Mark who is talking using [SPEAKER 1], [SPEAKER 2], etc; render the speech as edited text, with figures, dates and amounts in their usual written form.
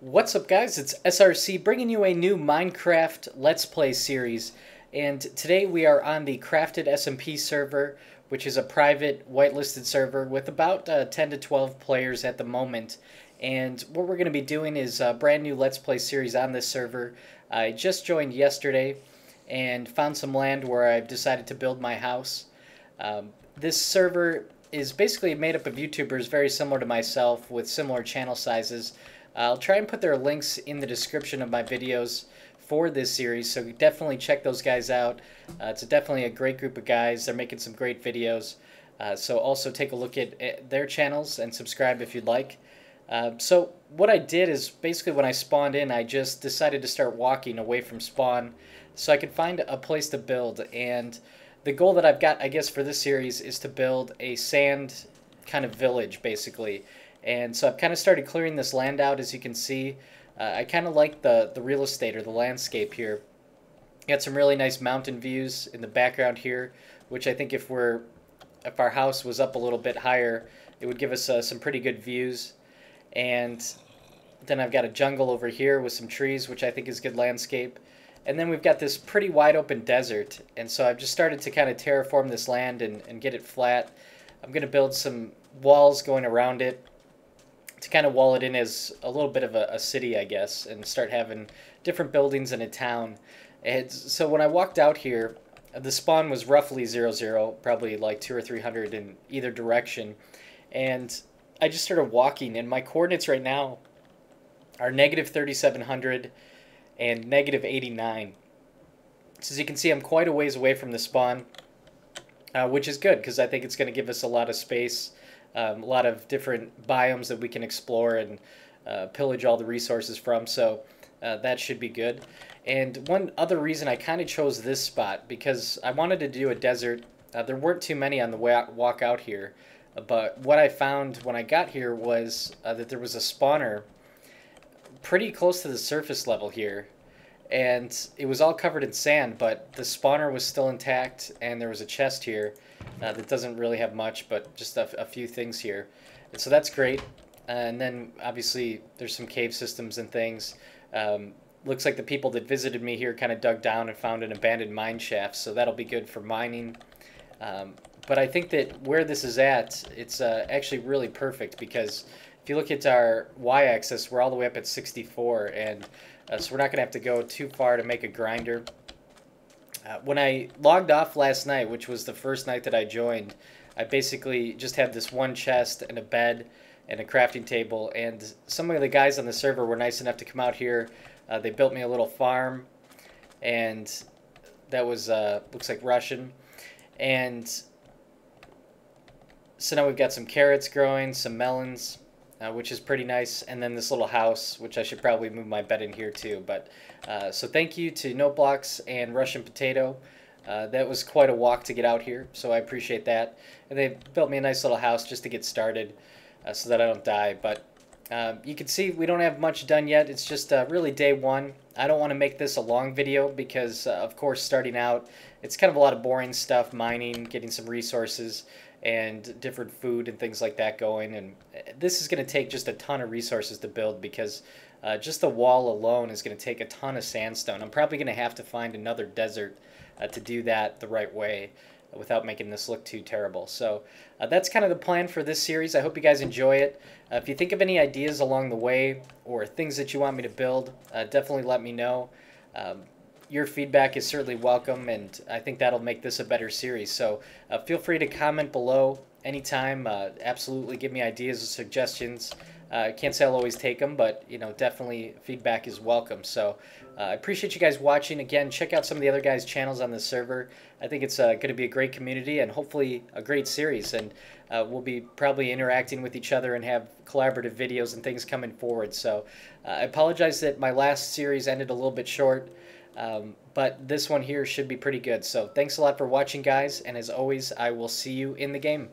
[SPEAKER 1] What's up, guys? It's SRC bringing you a new Minecraft Let's Play series. And today we are on the Crafted SMP server, which is a private whitelisted server with about 10 to 12 players at the moment. And what we're going to be doing is a brand new Let's Play series on this server. I just joined yesterday and found some land where I've decided to build my house. This server is basically made up of YouTubers very similar to myself with similar channel sizes. I'll try and put their links in the description of my videos for this series, so definitely check those guys out. It's definitely a great group of guys. They're making some great videos. So also take a look at their channels and subscribe if you'd like. So what I did is basically when I spawned in, I just decided to start walking away from spawn so I could find a place to build. And the goal that I've got, I guess, for this series is to build a sand kind of village, basically. And so I've kind of started clearing this land out, as you can see. I kind of like the real estate or the landscape here. Got some really nice mountain views in the background here, which I think if our house was up a little bit higher, it would give us some pretty good views. And then I've got a jungle over here with some trees, which I think is good landscape. And then we've got this pretty wide open desert. And so I've just started to kind of terraform this land and get it flat. I'm going to build some walls going around it to kind of wall it in as a little bit of a city, I guess, and start having different buildings in a town. And so when I walked out here, the spawn was roughly 0, probably like 200 or 300 in either direction. And I just started walking, and my coordinates right now are negative 3,700 and negative 89. So as you can see, I'm quite a ways away from the spawn, which is good because I think it's going to give us a lot of space. A lot of different biomes that we can explore and pillage all the resources from, so that should be good. And one other reason I kind of chose this spot, because I wanted to do a desert. There weren't too many on the walk out here, but what I found when I got here was that there was a spawner pretty close to the surface level here. And it was all covered in sand, but the spawner was still intact, and there was a chest here that doesn't really have much, but just a few things here. And so that's great. And then, obviously, there's some cave systems and things. Looks like the people that visited me here kind of dug down and found an abandoned mine shaft, so that'll be good for mining. But I think that where this is at, it's actually really perfect, because if you look at our y-axis, we're all the way up at 64, and so we're not going to have to go too far to make a grinder. When I logged off last night, which was the first night that I joined, I basically just had this one chest and a bed and a crafting table, and some of the guys on the server were nice enough to come out here. They built me a little farm, and that was, looks like Russian. And so now we've got some carrots growing, some melons, which is pretty nice, and then this little house, which I should probably move my bed in here too. But so thank you to Noteblocks and Russian Potato. That was quite a walk to get out here, so I appreciate that. And they built me a nice little house just to get started, so that I don't die. But you can see we don't have much done yet. It's just really day one. I don't want to make this a long video because, of course, starting out, it's kind of a lot of boring stuff, mining, getting some resources, and different food and things like that going. And this is going to take just a ton of resources to build, because just the wall alone is going to take a ton of sandstone. I'm probably going to have to find another desert to do that the right way without making this look too terrible. So that's kind of the plan for this series. I hope you guys enjoy it. If you think of any ideas along the way or things that you want me to build, definitely let me know. Your feedback is certainly welcome, and I think that'll make this a better series. So feel free to comment below anytime. Absolutely give me ideas or suggestions. I can't say I'll always take them, but definitely feedback is welcome. So I appreciate you guys watching. Again, check out some of the other guys' channels on the server. I think it's going to be a great community and hopefully a great series. And we'll be probably interacting with each other and have collaborative videos and things coming forward. So I apologize that my last series ended a little bit short. But this one here should be pretty good. So thanks a lot for watching, guys, and as always, I will see you in the game.